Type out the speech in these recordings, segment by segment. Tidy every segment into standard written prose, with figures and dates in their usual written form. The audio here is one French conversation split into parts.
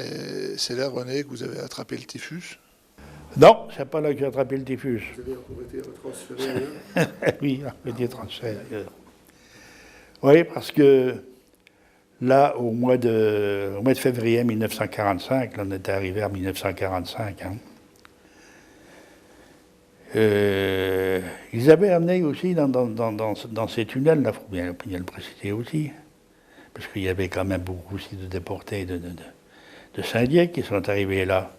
Et c'est là, René, que vous avez attrapé le typhus? Non, c'est pas là que j'ai attrapé le typhus. Vous avez été transféré ailleurs? Oui, il été transféré ailleurs. Oui, parce que là, au mois de février 1945, là, on était arrivé en 1945, hein, ils avaient amené aussi dans ces tunnels, il faut bien le préciser aussi, parce qu'il y avait quand même beaucoup aussi de déportés de Saint-Dié qui sont arrivés là.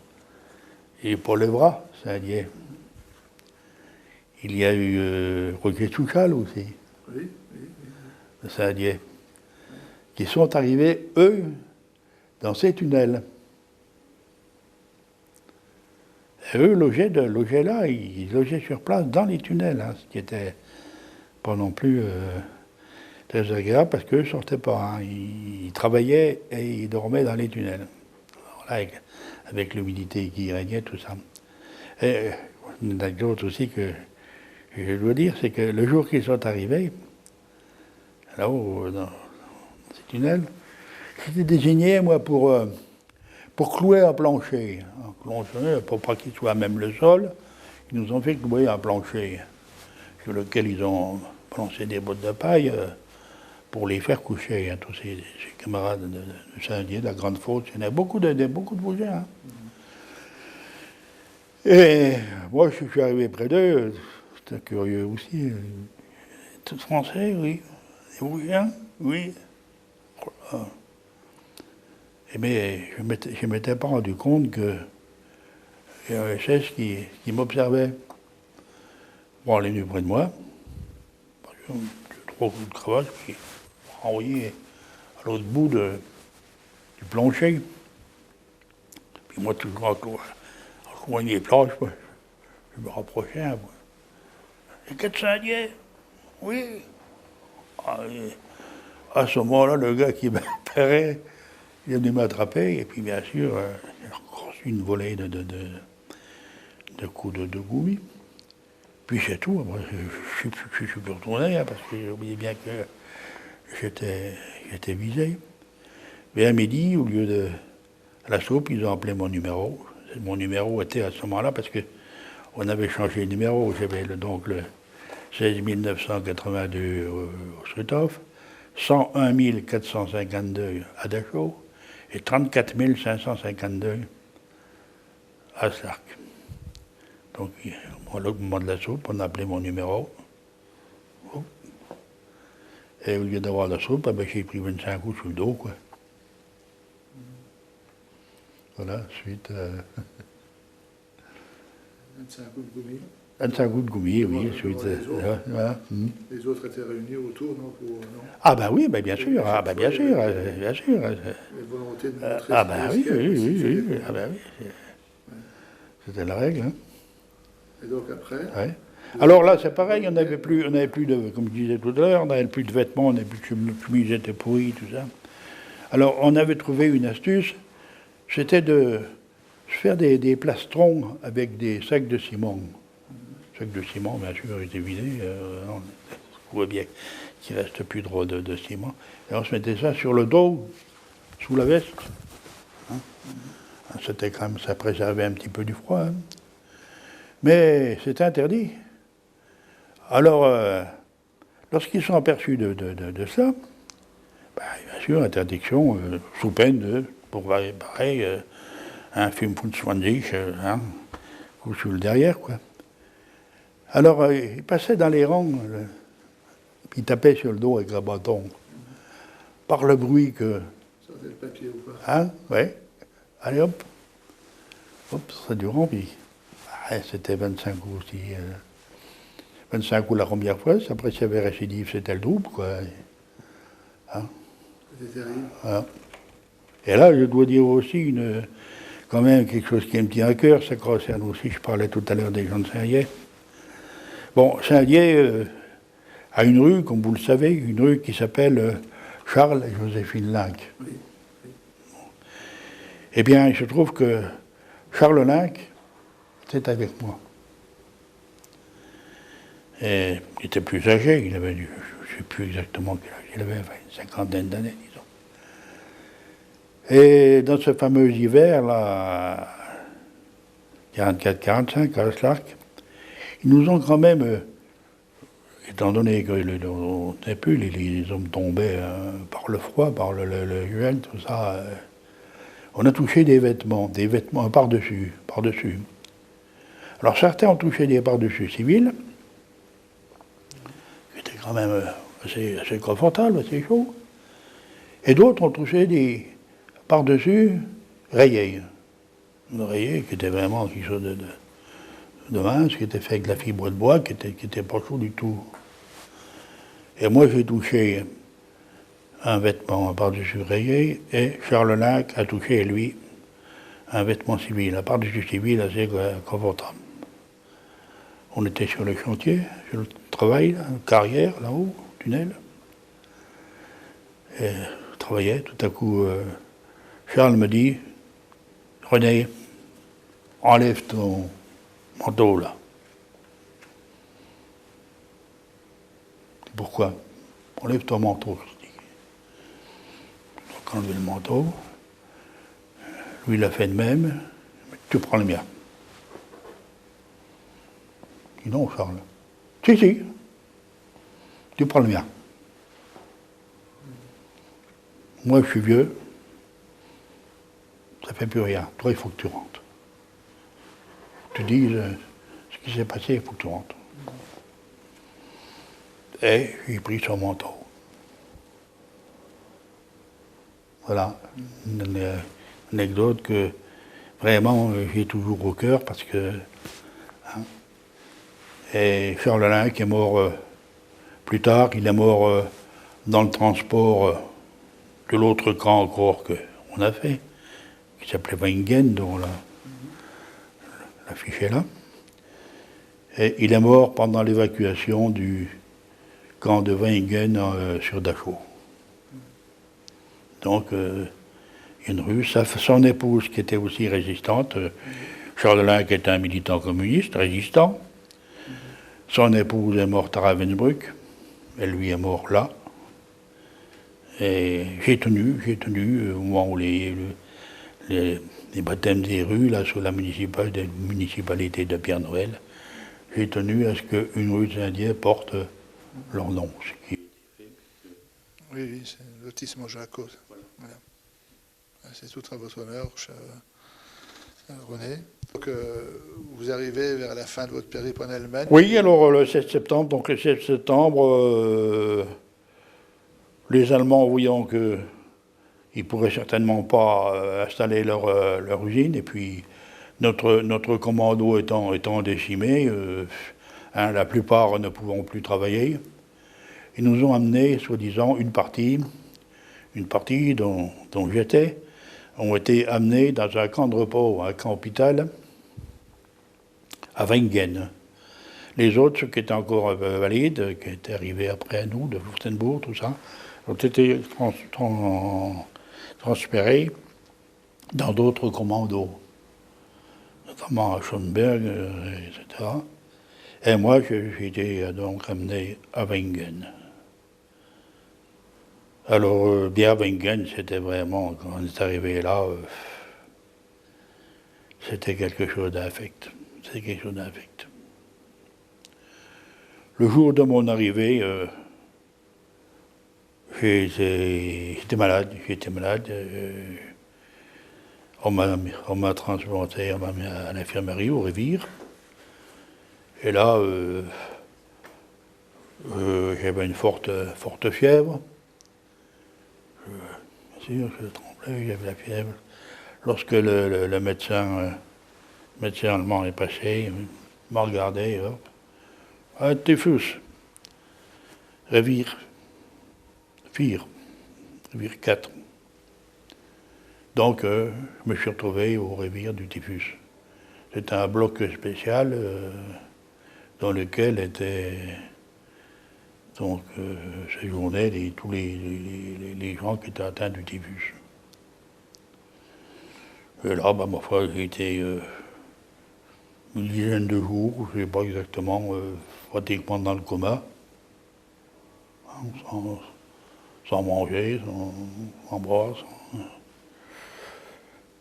Et pour le bras, Saint-Dié. Il y a eu Roger Souchal aussi, de Saint-Dié, qui sont arrivés, eux, dans ces tunnels. Et eux logeaient là, ils logeaient sur place dans les tunnels, hein, ce qui était pas non plus très agréable parce qu'eux ne sortaient pas. Hein. Ils travaillaient et ils dormaient dans les tunnels. Alors là, avec l'humidité qui régnait, tout ça. Et une anecdote aussi que je dois dire, c'est que le jour qu'ils sont arrivés, là-haut, dans ces tunnels, j'étais désigné, moi, pour clouer un plancher. Un plancher, pour pas qu'il soit même le sol, ils nous ont fait clouer un plancher sur lequel ils ont planché des bottes de paille pour les faire coucher, hein, tous ces camarades de Saint-Dié, de la Grande Fosse. Il y en a beaucoup de bougés. Hein. Et moi, je suis arrivé près d'eux, c'était curieux aussi. Tout français, oui. Des bougés, oui. Mais je ne m'étais pas rendu compte qu'il y avait un SS qui m'observait. Bon, il est venu près de moi. J'ai 3 coups de cravache, puis envoyé à l'autre bout du plancher. Puis moi, toujours en coin des planches, je me rapprochais un peu. Les 400 dièses? Oui. À ce moment-là, le gars qui m'appelait, il est venu m'attraper, et puis bien sûr, j'ai reçu une volée de coups de goumis. Puis c'est tout. Moi, je suis plus retourné, hein, parce que j'ai oublié bien que j'étais visé. Mais à midi, au lieu de la soupe, ils ont appelé mon numéro. Mon numéro était à ce moment-là, parce qu'on avait changé de numéro. J'avais donc le 16 982 au Struthof, 101 452 à Dachau et 34 552 à Sark. Donc, au moment de la soupe, on a appelé mon numéro. Et au lieu d'avoir la soupe, j'ai pris 25 coups sur le dos, quoi. Voilà, suite. 25 coups de gommi. 25 coups de gommi, oui. Suite, Les autres étaient réunis autour, non, non. Ah ben oui, bien sûr, bien sûr. Une volonté de montrer ah ben oui. Ah ben oui. C'était la règle, hein. Et donc après ouais. Alors là, c'est pareil, on n'avait plus de, comme je disais tout à l'heure, on n'avait plus de vêtements, on n'avait plus de chemise, était pourrie, tout ça. Alors on avait trouvé une astuce, c'était de faire des plastrons avec des sacs de ciment. Les sacs de ciment, bien sûr, étaient vidés, on voit bien qu'il ne reste plus de ciment. Et on se mettait ça sur le dos, sous la veste. Hein. C'était quand même, ça préservait un petit peu du froid. Hein. Mais c'était interdit. Alors, lorsqu'ils sont aperçus de ça, bien sûr, interdiction, sous peine de, pour pareil, un film Funzwanzig, ou sous le derrière, quoi. Alors, ils passaient dans les rangs, puis ils tapaient sur le dos avec un bâton, par le bruit que... Ça faisait le papier ou pas? Hein, ouais. Allez, hop, ça du rang, puis... c'était 25 coups aussi. 25 coups la première fois, après s'il y avait récidive, c'était le double, quoi. Hein? C'était terrible. Hein? Et là, je dois dire aussi quand même quelque chose qui me tient à cœur, ça concerne aussi, je parlais tout à l'heure des gens de Saint-Dié. Bon, Saint-Dié a une rue, comme vous le savez, une rue qui s'appelle Charles et Joséphine Linck. Oui. Eh bien, il se trouve que Charles Linck était avec moi. Et il était plus âgé, il avait, je ne sais plus exactement quel âge il avait, enfin, une cinquantaine d'années, disons. Et dans ce fameux hiver, là, 44-45, à Aslarc, ils nous ont quand même, étant donné que on n'avait plus, les hommes tombaient par le froid, par le gel, tout ça, on a touché des vêtements par-dessus. Alors certains ont touché des par-dessus civils, qui étaient quand même assez confortables, assez chauds, et d'autres ont touché des par-dessus rayés. Le rayé qui était vraiment quelque chose de mince, qui était fait avec de la fibre de bois, qui était pas chaud du tout. Et moi j'ai touché un vêtement par-dessus rayé, et Charles Lac a touché, lui, un vêtement civil, un par-dessus civil assez confortable. On était sur le chantier, sur le travail, là, carrière, là-haut, tunnel. Et je travaillais, tout à coup, Charles me dit, René, enlève ton manteau, là. Pourquoi? Enlève ton manteau, je dis. Donc, enlever le manteau. Lui, il a fait de même. Tu prends le mien. Je dis non, Charles. Si. Tu prends le mien. Moi, je suis vieux. Ça ne fait plus rien. Toi, il faut que tu rentres. Tu dis ce qui s'est passé, il faut que tu rentres. Et j'ai pris son manteau. Voilà. Une anecdote que vraiment j'ai toujours au cœur parce que. Hein, et Charles Alain qui est mort plus tard, il est mort dans le transport de l'autre camp encore qu'on a fait, qui s'appelait Weingen, dont l'affiche est là. Et il est mort pendant l'évacuation du camp de Weingen sur Dachau. Donc, une Russe, son épouse qui était aussi résistante, Charles Alain qui était un militant communiste, résistant. Son épouse est morte à Ravensbrück, elle lui est morte là. Et j'ai tenu au moment où les baptêmes des rues, là, sous la municipalité de Pierre-Noël, j'ai tenu à ce qu'une rue des Indiens porte leur nom. Oui, c'est le lotissement Jaco. Voilà. C'est tout à votre honneur, cher René. Donc, vous arrivez vers la fin de votre périple en Allemagne. Oui, alors le 7 septembre, donc le 7 septembre, les Allemands, voyant qu'ils ne pourraient certainement pas installer leur usine, et puis notre commando étant décimé, la plupart ne pouvant plus travailler, ils nous ont amené, soi-disant, une partie dont j'étais, ont été amenés dans un camp de repos, un camp hôpital, à Weingen. Les autres, ceux qui étaient encore valides, qui étaient arrivés après nous, de Furstenbourg, tout ça, ont été transférés dans d'autres commandos, notamment à Schönberg, etc. Et moi, j'ai été donc amené à Weingen. Alors, bien Weingen, c'était vraiment, quand on est arrivé là, c'était quelque chose d'affect. C'était quelque chose d'affect. Le jour de mon arrivée, j'étais malade. On m'a transporté, on m'a mis à l'infirmerie au Révire. Et là, j'avais une forte fièvre. Bien sûr, je tremblais, j'avais la fièvre. Lorsque le médecin allemand est passé, il m'a regardé, un typhus, Révire 4. Donc, je me suis retrouvé au Révire du typhus. C'était un bloc spécial dans lequel étaient séjournaient tous les gens qui étaient atteints du typhus. Et là, ma foi, j'ai été une dizaine de jours, je ne sais pas exactement, pratiquement dans le coma, hein, sans manger, sans boire.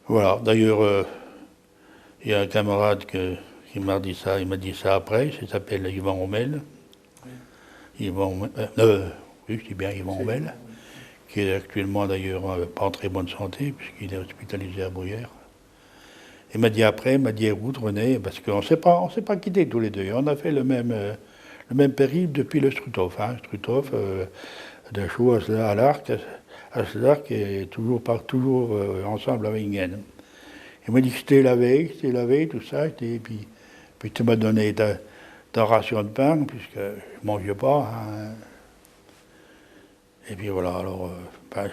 Voilà, d'ailleurs, il y a un camarade qui m'a dit ça, après, il s'appelle Yvan Rommel. Yvan, oui, je dis bien Yvan Rommel, qui est actuellement d'ailleurs pas en très bonne santé, puisqu'il est hospitalisé à Bruyères. Il m'a dit après, écoute René, parce qu'on ne s'est pas quittés tous les deux, on a fait le même périple depuis le Struthof. Struthof, de Chaux à l'Arc, et toujours ensemble avec Ingen. Il m'a dit que c'était la veille, tout ça, puis tu m'as donné ta ration de pain, puisque je ne mangeais pas. Hein. Et puis voilà, alors,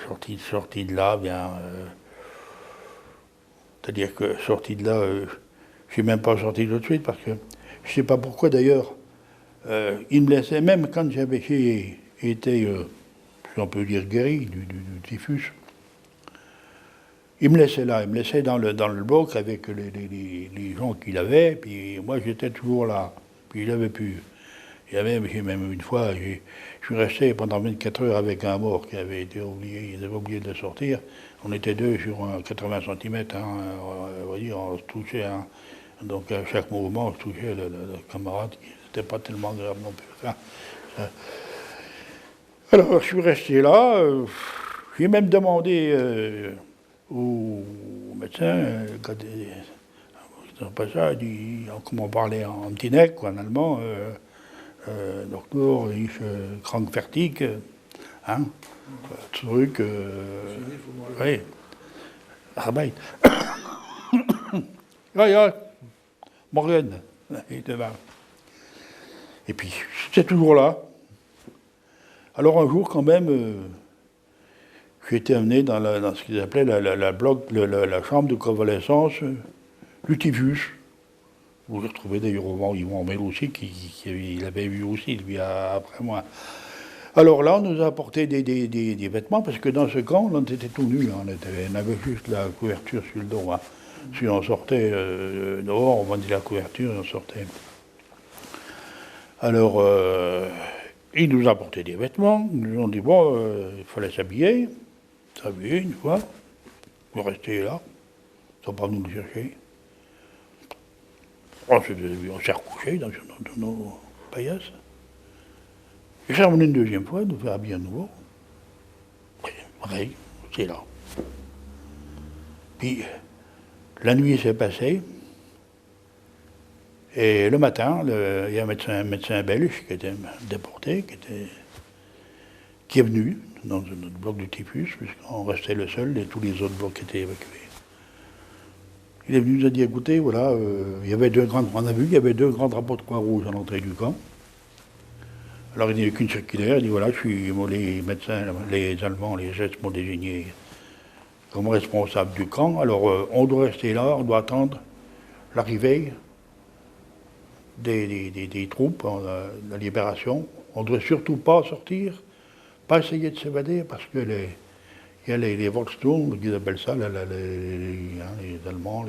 sorti de là, bien. C'est-à-dire que sorti de là, je ne suis même pas sorti tout de suite, parce que je ne sais pas pourquoi d'ailleurs, il me laissait, même quand j'avais été, si on peut dire, guéri du typhus, il me laissait là, il me laissait dans le bloc avec les gens qu'il avait, puis moi j'étais toujours là. Puis il avait pu. Il y avait même une fois, je suis resté pendant 24 heures avec un mort qui avait été oublié, il avait oublié de le sortir. On était deux sur 80 cm, on va dire, on se touchait. Hein. Donc à chaque mouvement, on se touchait le camarade, qui n'était pas tellement grave non plus. Enfin, alors je suis resté là, j'ai même demandé au médecin, pas ça, il dit, comment parler en petit nec, quoi, en allemand, Doktor, ich krankfertig, hein, zurück, oui, Arbeit. Ja, morgen, et puis, c'est toujours là. Alors un jour, quand même, j'ai été amené dans ce qu'ils appelaient la chambre de convalescence du typhus. Vous le retrouvez d'ailleurs Yvan Rommel aussi, qui l'avait vu aussi, lui, après moi. Alors là, on nous a apporté des vêtements, parce que dans ce camp, on était tout nus. Hein, on avait juste la couverture sur le dos. Hein. Si on sortait dehors, on vendait la couverture et on sortait. Alors, ils nous apportaient des vêtements. Ils nous ont dit, bon, il fallait s'habiller une fois, pour rester là, sans pas nous le chercher. On s'est recouché dans nos paillasses. Et j'ai revenu une deuxième fois, nous faire habiller à nouveau. Pareil, c'est là. Puis, la nuit s'est passée, et le matin, il y a un médecin belge qui était déporté, qui est venu dans notre bloc du typhus, puisqu'on restait le seul, et tous les autres blocs étaient évacués. Il est venu nous a dit, écoutez, voilà, il y avait on a vu qu'il y avait deux grands drapeaux de Croix-Rouge à l'entrée du camp. Alors il n'y a qu'une circulaire, il dit, voilà, les médecins, les Allemands, les Gestes m'ont désigné comme responsable du camp, alors on doit rester là, on doit attendre l'arrivée des troupes, la libération. On ne doit surtout pas sortir, pas essayer de s'évader, parce que il y a les Volkssturm, ils appellent ça, les Allemands,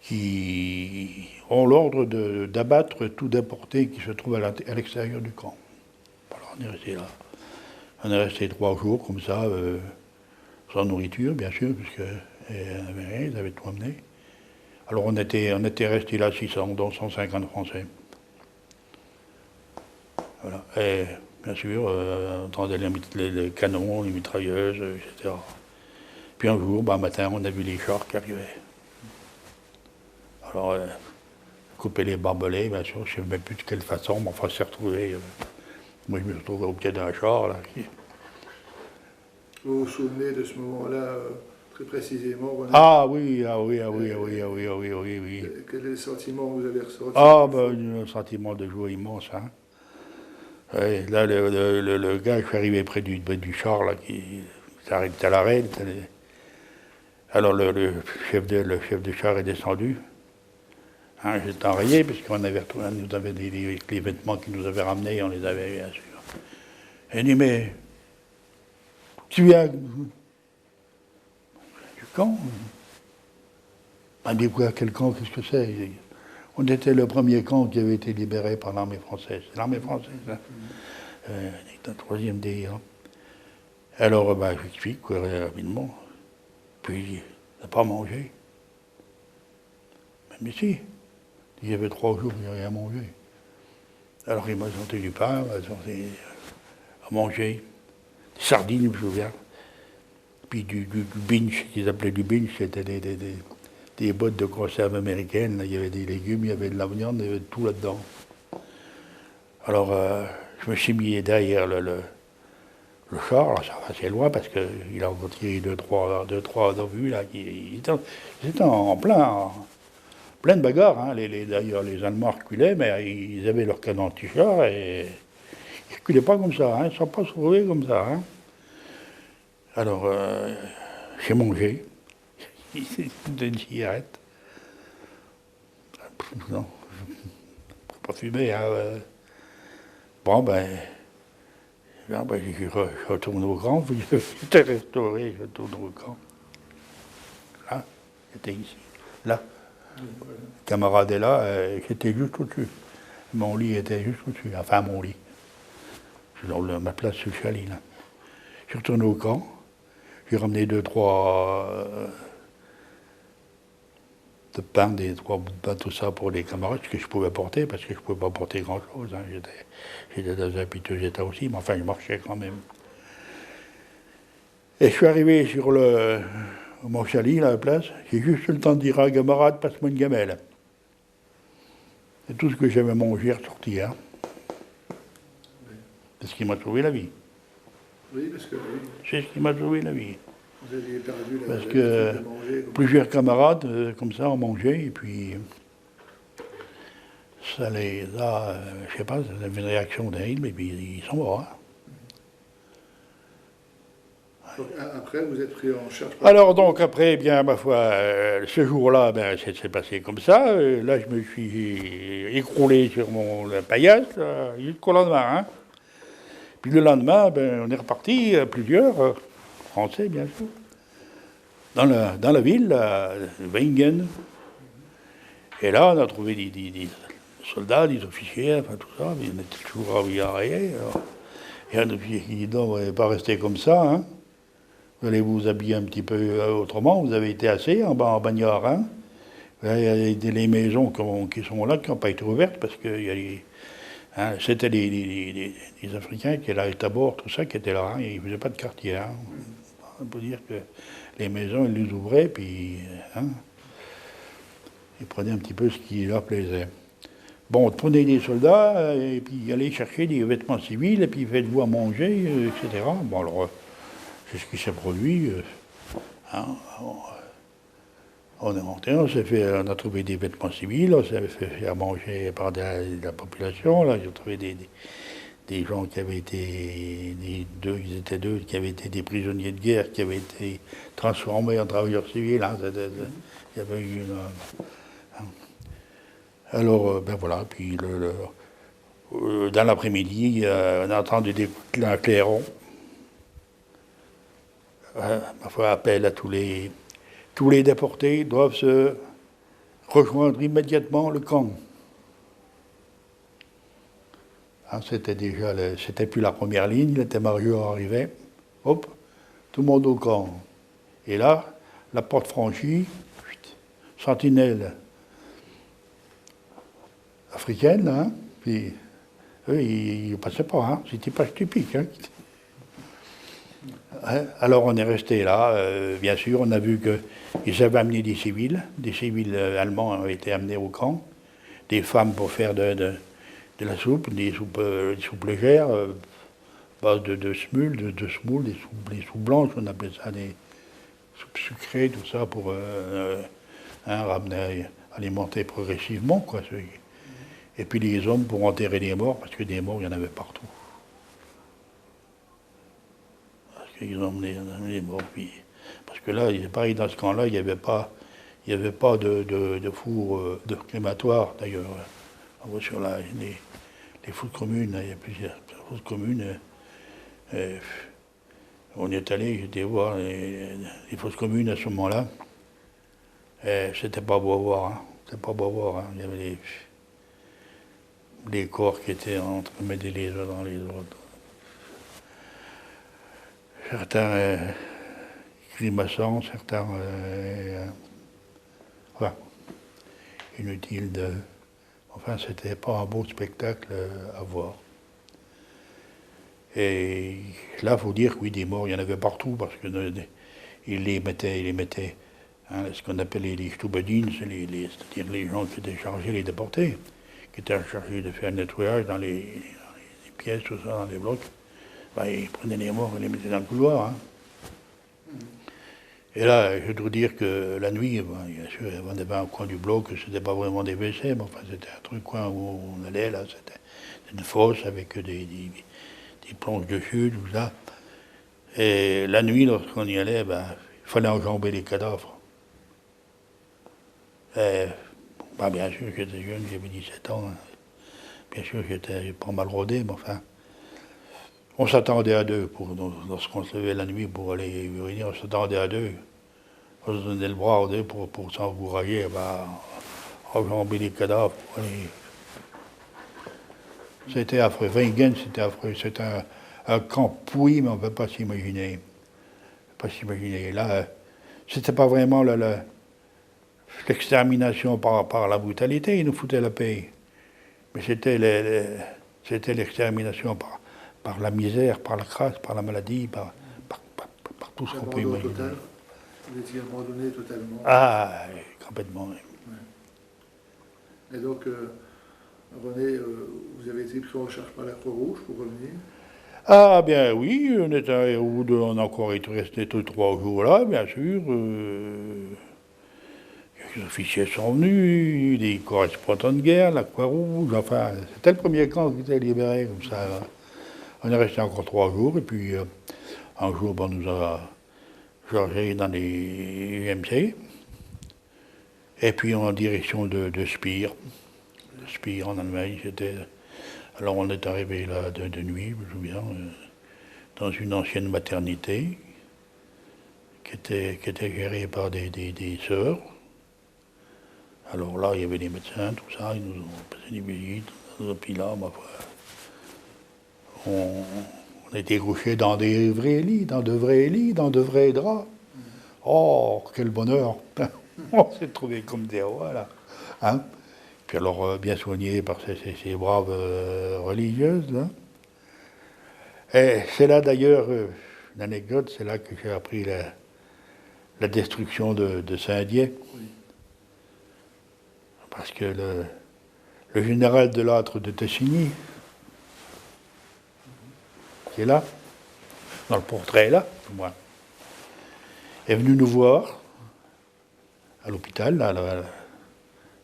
qui ont l'ordre d'abattre tout déporté qui se trouve à l'extérieur du camp. Alors on est resté là. On est resté 3 jours comme ça, sans nourriture, bien sûr, puisqu'ils avaient tout amené. Alors on était resté là 600, dont 150 Français. Voilà. Et bien sûr, on entendait les canons, les mitrailleuses, etc. Puis un jour, un matin, on a vu les chars qui arrivaient. Alors, couper les barbelés, bien sûr, je ne sais même plus de quelle façon, mais enfin, s'est retrouvé. Moi, je me suis retrouvé au pied d'un char, là. Vous vous souvenez de ce moment-là très précisément, René? Oui. Quel est le sentiment que vous avez ressenti? Un sentiment de joie immense, hein. Ouais, là, le gars, je suis arrivé près du char, là, qui s'arrête à l'arrêt. Alors, le chef de char est descendu. Hein, j'étais enrayé, puisqu'on nous avait les vêtements qu'il nous avait ramenés, on les avait, bien sûr. Et il dit, mais, tu viens du camp? Il dit, quoi, quel camp, qu'est-ce que c'est? On était le premier camp qui avait été libéré par l'armée française. C'est l'armée française, hein. Un troisième DIA. Alors, j'explique rapidement. Puis, il n'a pas mangé. Mais si, il y avait 3 jours, il n'y avait rien mangé. Alors il m'a sorti du pain, il m'a sorti à manger, des sardines, je me souviens. Puis du binge, qu'ils appelaient du binge, c'était des boîtes de conserve américaines. Là. Il y avait des légumes, il y avait de la viande, il y avait de tout là-dedans. Alors je me suis mis derrière le char, alors ça va assez loin parce qu'il a encore tiré 2-3 obus là. Ils étaient en pleine bagarre. Hein. D'ailleurs, les Allemands reculaient, mais ils avaient leur canon anti-char et ils ne reculaient pas comme ça. Hein. Ils ne sont pas sauvés comme ça. Hein. Alors, j'ai mangé une cigarette. Non, je ne peux pas fumer. Hein. Bon, je retourne au camp. J'étais restauré, je retourne au camp. Là, j'étais ici. Là. Le camarade est là, j'étais juste au-dessus. Mon lit était juste au-dessus. Enfin, mon lit. Je suis dans ma place sur le chalet, là. Je suis retourné au camp. J'ai ramené 2-3 de pain, 3 bouts de pain, tout ça pour les camarades, ce que je pouvais porter, parce que je ne pouvais pas porter grand-chose. Hein. J'étais dans un piteux état aussi, mais enfin, je marchais quand même. Et je suis arrivé sur mon chalet, là, à la place. J'ai juste eu le temps de dire à un camarade, passe-moi une gamelle. C'est tout ce que j'avais mangé est ressorti. Hein. C'est ce qui m'a sauvé la vie. Oui, parce que... Oui. C'est ce qui m'a sauvé la vie. Vous aviez perdu la parce que de manger, plusieurs camarades, comme ça, ont mangé, et puis ça les a, je sais pas, ça avait une réaction d'haine, et puis ils sont morts. Hein. Donc, après, vous êtes pris en charge. Alors donc après, bien ma foi, ce jour-là, ben, ça s'est passé comme ça. Là, je me suis écroulé sur mon paillasse jusqu'au lendemain. Hein. Puis le lendemain, ben, on est reparti, plusieurs, Français bien sûr, dans la ville, à Weingen. Et là, on a trouvé des soldats, des officiers, enfin tout ça, mais on était toujours à Villarreal. Et un officier qui dit non, vous n'allez pas rester comme ça. Hein. Vous allez vous habiller un petit peu autrement, vous avez été assez en bagnard. Hein. Il y a les maisons qui sont là, qui n'ont pas été ouvertes, parce que c'était les Africains qui étaient là, à bord, tout ça, qui étaient là. Hein. Ils ne faisaient pas de quartier. Hein. On peut dire que les maisons, ils les ouvraient, puis hein, ils prenaient un petit peu ce qui leur plaisait. Bon, prenez des soldats, et puis allez chercher des vêtements civils, et puis faites-vous à manger, etc. Bon, alors... C'est ce qui s'est produit. Hein, on est monté, on a trouvé des vêtements civils, on s'est fait faire manger par la population. Là, j'ai trouvé des gens qui avaient été, ils étaient deux, qui avaient été des prisonniers de guerre, qui avaient été transformés en travailleurs civils. Hein, il y avait eu hein. Alors, ben voilà, puis dans l'après-midi, on a entendu un clairon. Ma foi, appel à tous les déportés doivent se rejoindre immédiatement le camp. Hein, c'était plus la première ligne, l'état-major arrivait, hop, tout le monde au camp. Et là, la porte franchie, sentinelle africaine, hein, puis eux, ils ne passaient pas, hein, c'était pas stupide. Hein. Alors on est resté là, bien sûr, on a vu qu'ils avaient amené des civils allemands ont été amenés au camp, des femmes pour faire de la soupe, des soupes légères, base de semoule, des soupes blanches, on appelait ça des soupes sucrées, tout ça, pour ramener, alimenter progressivement, quoi. Et puis les hommes pour enterrer les morts, parce que des morts, il y en avait partout. Ils ont emmené les morts. Parce que là, pareil, dans ce camp-là, il n'y avait pas de four de crématoire, d'ailleurs. On voit sur les fosses communes, il y a plusieurs fosses communes. On est allé, j'étais voir les fosses communes à ce moment-là. C'était pas beau à voir. Hein. C'était pas beau à voir. Hein. Il y avait les corps qui étaient entremêlés les uns dans les autres. Certains grimaçant, certains... Enfin, inutile de... Enfin, c'était pas un beau spectacle à voir. Et là, il faut dire que oui, des morts, il y en avait partout, parce que ils les mettaient hein, ce qu'on appelait les Stubadines, c'est-à-dire les gens qui étaient chargés de les déporter, qui étaient chargés de faire le nettoyage dans les pièces, tout ça, dans les blocs. Ben, ils prenaient les morts et les mettaient dans le couloir. Hein. Et là, je dois dire que la nuit, ben, bien sûr, on avait un coin du bloc, c'était pas vraiment des WC, mais enfin, c'était un truc coin où on allait, là, c'était une fosse avec des planches dessus, tout ça. Et la nuit, lorsqu'on y allait, ben, il fallait enjamber les cadavres. Et, ben, bien sûr, j'étais jeune, j'avais 17 ans. Hein. Bien sûr, j'étais pas mal rodé, mais enfin, on s'attendait à deux. Lorsqu'on se levait la nuit pour aller uriner, on s'attendait à deux. On se donnait le bras aux deux pour s'encourager, ben, enjamber les cadavres. Pour aller... C'était affreux. Weingen, c'était affreux. C'était un camp pourri, mais on ne peut pas s'imaginer. Là, c'était pas vraiment l'extermination par la brutalité, ils nous foutaient la paix. Mais c'était l'extermination par la misère, par la crasse, par la maladie, par tout ce qu'on peut imaginer. Total. Vous étiez abandonné totalement. Ah, complètement. Oui. Ouais. Et donc, René, vous avez été pris en charge par la Croix-Rouge pour revenir? Ah, bien oui, on a encore été resté 3 jours là, bien sûr. Les officiers sont venus, les correspondants de guerre, la Croix-Rouge, enfin, c'était le premier camp qui était libéré, comme ça. On est resté encore 3 jours, et puis un jour, on nous a chargés dans les UMC, et puis en direction de Spire. Spire en Allemagne, c'était... Alors on est arrivé là de nuit, je me souviens, dans une ancienne maternité, qui était gérée par des sœurs. Alors là, il y avait des médecins, tout ça, ils nous ont passé des visites, et puis là, ma foi, on était couchés dans des vrais lits, dans de vrais lits, dans de vrais draps. Oh, quel bonheur! On s'est trouvés comme des rois, là. Hein? Puis alors, bien soignés par ces braves religieuses, là. Et c'est là, d'ailleurs, l'anecdote, c'est là que j'ai appris la destruction de Saint-Dié. Oui. Parce que le général de Lattre de Tassigny, qui est là, dans le portrait là, moi, est venu nous voir à l'hôpital,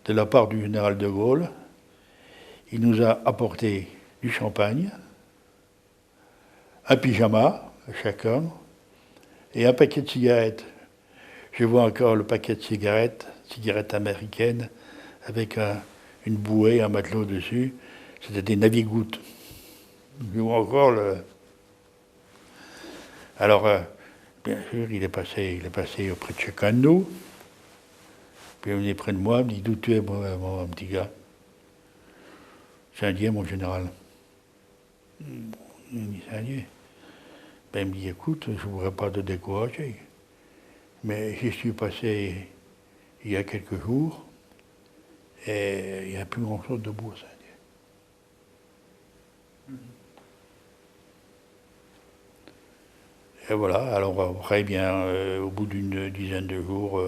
de la part du général de Gaulle. Il nous a apporté du champagne, un pyjama à chacun, et un paquet de cigarettes. Je vois encore le paquet de cigarettes américaines, avec une bouée, un matelot dessus. C'était des navigouttes. Je vois encore le... Alors, bien sûr, il est passé auprès de chacun de nous. Puis il est venu près de moi, il me dit, d'où tu es, mon petit gars? Saint-Dié, mon général. Il me dit, Saint-Dié. Ben, il me dit, écoute, je ne voudrais pas te décourager, mais j'y suis passé il y a quelques jours, et il n'y a plus grand-chose debout à Saint-Dié. Et voilà, alors après, bien, au bout d'une dizaine de jours,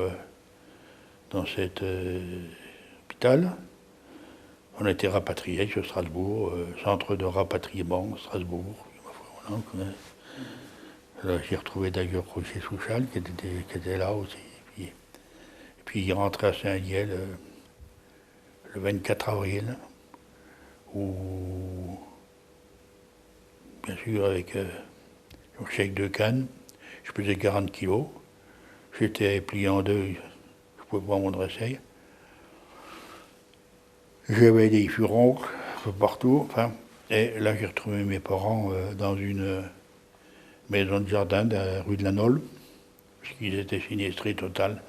dans cet hôpital, on a été rapatriés sur Strasbourg, centre de rapatriement, Strasbourg. Voilà, là, j'ai retrouvé d'ailleurs Roger Souchal, qui était là aussi. Et puis il rentrait à Saint-Dié le 24 avril, où, bien sûr, avec le chèque de Cannes, je pesais 40 kilos. J'étais plié en deux, je ne pouvais pas m'en dresser. J'avais des furoncles partout. Enfin, et là, j'ai retrouvé mes parents dans une maison de jardin de la rue de la Nole, puisqu'ils étaient sinistrés total.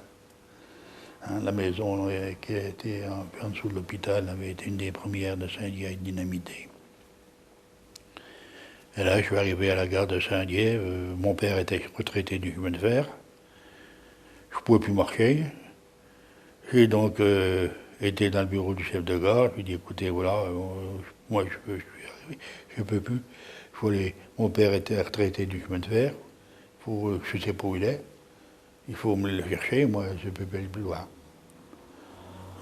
Hein, la maison qui était un peu en dessous de l'hôpital avait été une des premières de Saint-Dié à être dynamitée. Et là, je suis arrivé à la gare de Saint-Dié. Mon père était retraité du chemin de fer. ne pouvais plus marcher. J'ai donc été dans le bureau du chef de gare. Je lui ai dit, écoutez, voilà, moi je ne peux plus. Mon père était retraité du chemin de fer. Je ne sais pas où il est. Il faut me le chercher, moi je ne peux pas aller plus loin.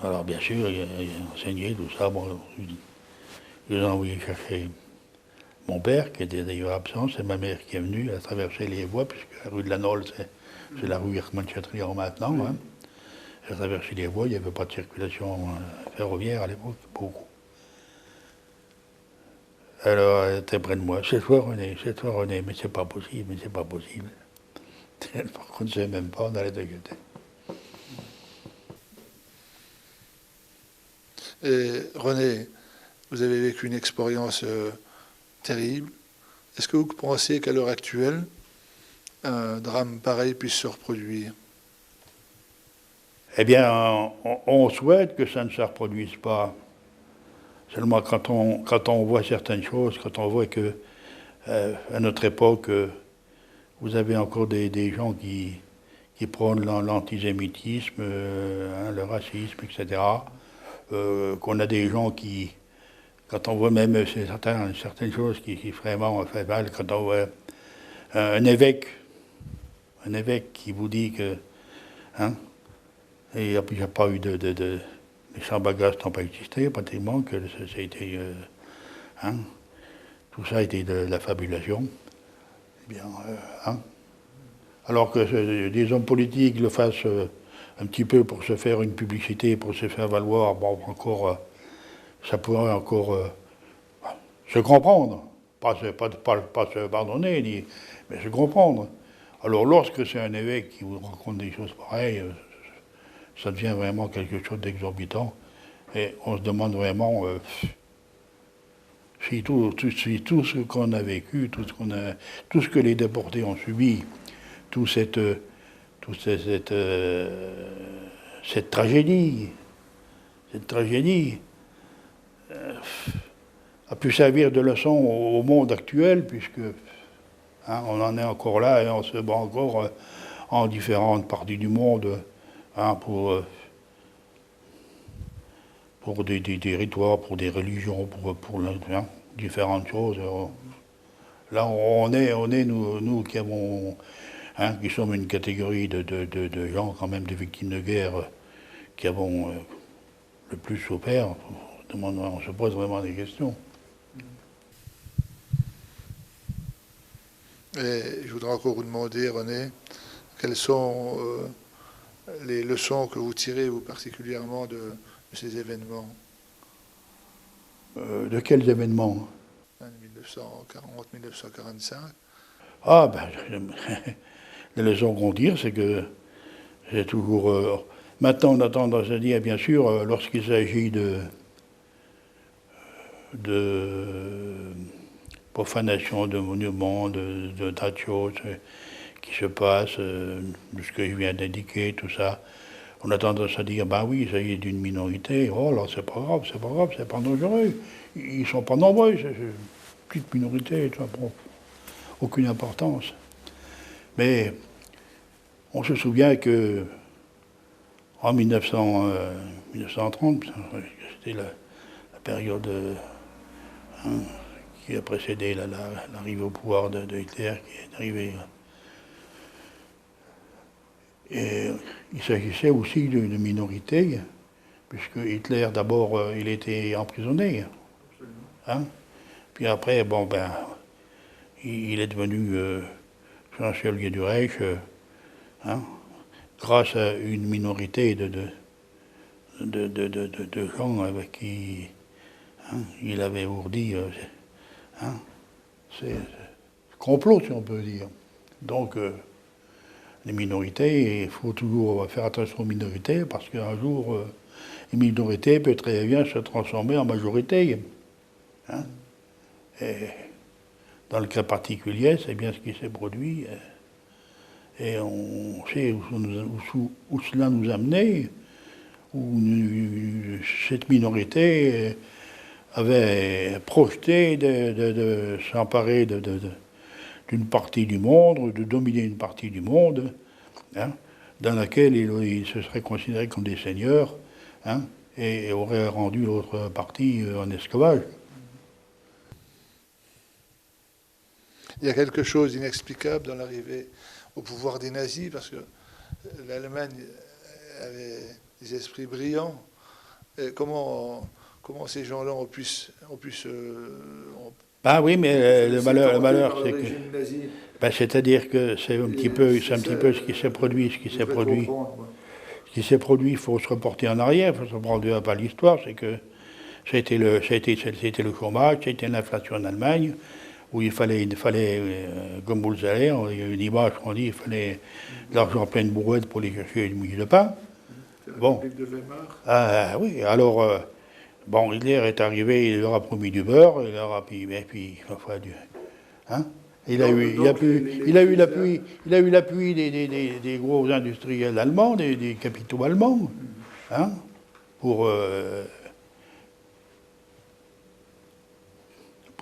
Alors bien sûr, il a enseigné tout ça. Bon, je l'ai envoyé chercher mon père, qui était d'ailleurs absent. C'est ma mère qui est venue. Elle a traversé les voies, puisque la rue de la Nole, c'est la rue Hermann-Chatrian maintenant. Oui. Hein. Elle a traversé les voies, il n'y avait pas de circulation ferroviaire à l'époque, beaucoup. Alors elle était près de moi. C'est toi René, mais c'est pas possible, mais c'est pas possible. Par contre, je ne savais même pas, on allait te jeter. Et René, vous avez vécu une expérience terrible. Est-ce que vous pensez qu'à l'heure actuelle, un drame pareil puisse se reproduire? Eh bien, on souhaite que ça ne se reproduise pas. Seulement quand on voit certaines choses, quand on voit que à notre époque, vous avez encore des gens qui prônent l'antisémitisme, le racisme, etc. Qu'on a des gens qui, quand on voit même certaines choses qui vraiment fait mal, quand on voit un évêque qui vous dit que, hein, et il n'y a pas eu les champs-bagages n'ont pas existé, pratiquement, que ça a été, hein, tout ça a été de la fabulation. Eh bien, hein, alors que des hommes politiques le fassent un petit peu pour se faire une publicité, pour se faire valoir, bon, encore, ça pourrait encore se comprendre, pas se pardonner, mais se comprendre. Alors lorsque c'est un évêque qui vous raconte des choses pareilles, ça devient vraiment quelque chose d'exorbitant. Et on se demande vraiment si tout ce qu'on a vécu, tout ce que les déportés ont subi, toute cette tragédie a pu servir de leçon au monde actuel, puisque hein, on en est encore là et on se bat encore en différentes parties du monde hein, pour des territoires, pour des religions, pour hein, différentes choses. Là, on est nous qui avons, hein, qui sommes une catégorie de gens, quand même, de victimes de guerre, qui avons le plus souffert. On se pose vraiment des questions. Et je voudrais encore vous demander, René, quelles sont les leçons que vous tirez, vous particulièrement, de ces événements? De quels événements? 1940-1945. Ah, ben, les leçons qu'on tire, c'est que c'est toujours... maintenant, on a tendance à dire, bien sûr, lorsqu'il s'agit de profanation de monuments, de tas de choses qui se passent, de ce que je viens d'indiquer, tout ça, on a tendance à dire, ben oui, il s'agit d'une minorité, oh là, c'est pas grave, c'est pas dangereux, ils sont pas nombreux, c'est une petite minorité, ça prend aucune importance. Mais on se souvient que en 1930, c'était la période hein, qui a précédé l'arrivée au pouvoir de Hitler, qui est arrivé. Et il s'agissait aussi d'une minorité, puisque Hitler, d'abord, il était emprisonné. Hein, puis après, bon, ben, il est devenu chancelier du Reich, hein, grâce à une minorité de gens avec qui hein, il avait ourdi hein, c'est complot, si on peut dire. Donc, les minorités, il faut toujours faire attention aux minorités, parce qu'un jour, une minorité peut très bien se transformer en majorité. Hein. Et dans le cas particulier, c'est bien ce qui s'est produit. Et on sait où cela nous a menés, où cette minorité avait projeté de s'emparer d'une partie du monde, de dominer une partie du monde, hein, dans laquelle ils se seraient considérés comme des seigneurs, hein, et auraient rendu l'autre partie en esclavage. Il y a quelque chose d'inexplicable dans l'arrivée au pouvoir des nazis, parce que l'Allemagne avait des esprits brillants. Et comment ces gens-là ont pu Ah oui, mais le malheur, c'est que, ben, c'est-à-dire que c'est un petit peu ce qui s'est produit, ce qui s'est produit. Il faut se reporter en arrière, il faut se reporter à l'histoire, c'est que c'était le chômage, c'était l'inflation en Allemagne, où il fallait comme vous le savez, il y a une image qu'on dit, il fallait de l'argent plein de brouettes pour les chercher une mouille de pain. Bon. Ah oui, alors, bon, Hitler est arrivé, il leur a promis du beurre, il leur a puis enfin, hein? Il a eu l'appui des gros industriels allemands, des capitaux allemands, hein, pour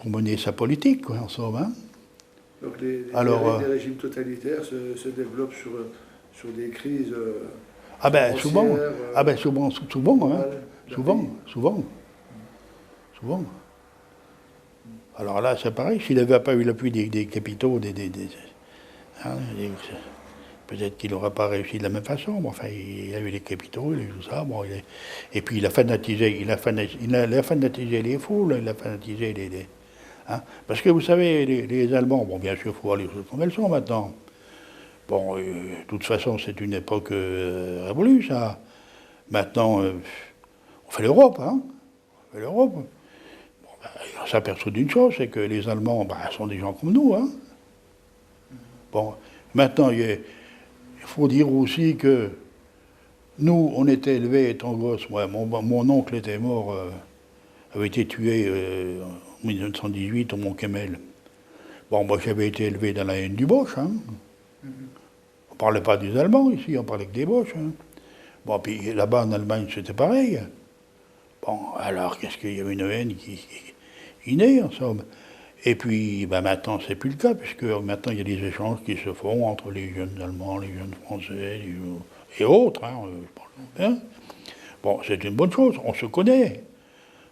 mener sa politique, quoi, en somme. Hein. Donc les régimes totalitaires se développent sur des crises. Ah ben souvent, hein, souvent. Alors là, c'est pareil, s'il n'avait pas eu l'appui des capitaux, hein, peut-être qu'il n'aurait pas réussi de la même façon. Bon, enfin, il a eu les capitaux, il a eu tout ça. Bon, et puis il a fanatisé les foules, il a fanatisé hein. Parce que vous savez, les Allemands, bon, bien sûr, il faut voir les choses comme elles sont maintenant. Bon, de toute façon, c'est une époque révolue, ça. Maintenant, on fait l'Europe, hein. On fait l'Europe. Bon, ben, on s'aperçoit d'une chose, c'est que les Allemands, ben, sont des gens comme nous, hein. Bon, maintenant, il faut dire aussi que nous, on était élevés étant gosses. Ouais, mon oncle était mort, avait été tué en 1918 au Mont-Kemmel. Bon, moi, j'avais été élevé dans la haine du Boche, hein. On ne parlait pas des Allemands ici, on parlait que des Boches. Hein. Bon, puis là-bas en Allemagne, c'était pareil. Bon, alors qu'est-ce qu'il y avait une haine qui naît, en somme. Et puis, ben, maintenant, c'est plus le cas, puisque maintenant, il y a des échanges qui se font entre les jeunes Allemands, les jeunes Français et autres. Hein. Bon, c'est une bonne chose, on se connaît.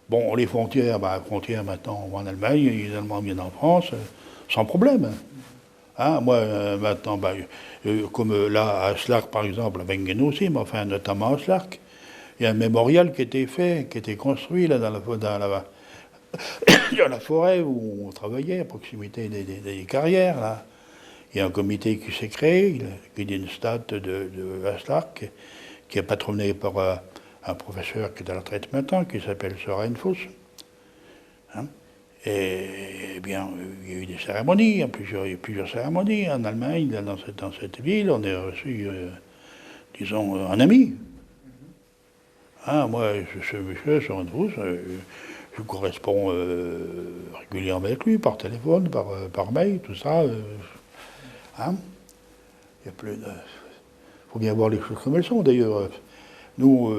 Bon, les frontières maintenant, en Allemagne, les Allemands viennent en France, sans problème. Hein, moi, maintenant, comme là, à Schlark, par exemple, à Wengen aussi, mais enfin, notamment à Schlark, il y a un mémorial qui était fait, qui était construit là, dans la forêt où on travaillait, à proximité des carrières. Là. Il y a un comité qui s'est créé, qui est une stade de Schlark, qui est patronné par un professeur qui est à la retraite maintenant, qui s'appelle Søren Fuss. Hein. Et bien, il y a eu des cérémonies, il y a plusieurs cérémonies en Allemagne, dans cette ville. On a reçu, disons, un ami. Hein, moi, ce monsieur, Søren Fuss, je corresponds régulièrement avec lui, par téléphone, par mail, tout ça. Hein. Il y a plus de... faut bien voir les choses comme elles sont, d'ailleurs. Nous,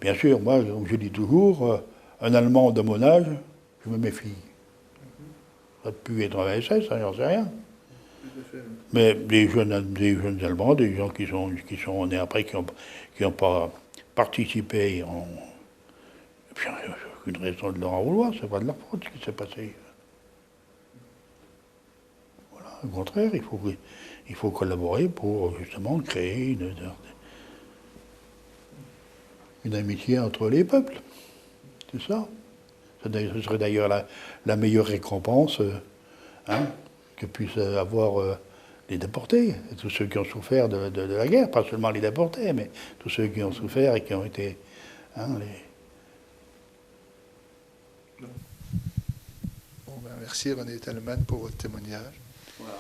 bien sûr, moi, comme je dis toujours, un Allemand de mon âge, je me méfie. Ça a pu être un SS, ça, j'en sais rien. Mais des jeunes Allemands, des gens qui sont nés après, qui n'ont pas participé, puis, il n'y a aucune raison de leur en vouloir, c'est pas de leur faute ce qui s'est passé. Voilà, au contraire, il faut collaborer pour justement créer une amitié entre les peuples. C'est ça. Ce serait d'ailleurs la meilleure récompense hein, que puissent avoir les déportés, et tous ceux qui ont souffert de la guerre, pas seulement les déportés, mais tous ceux qui ont souffert et qui ont été... Hein, Bon, ben merci René Thalmann pour votre témoignage. Voilà.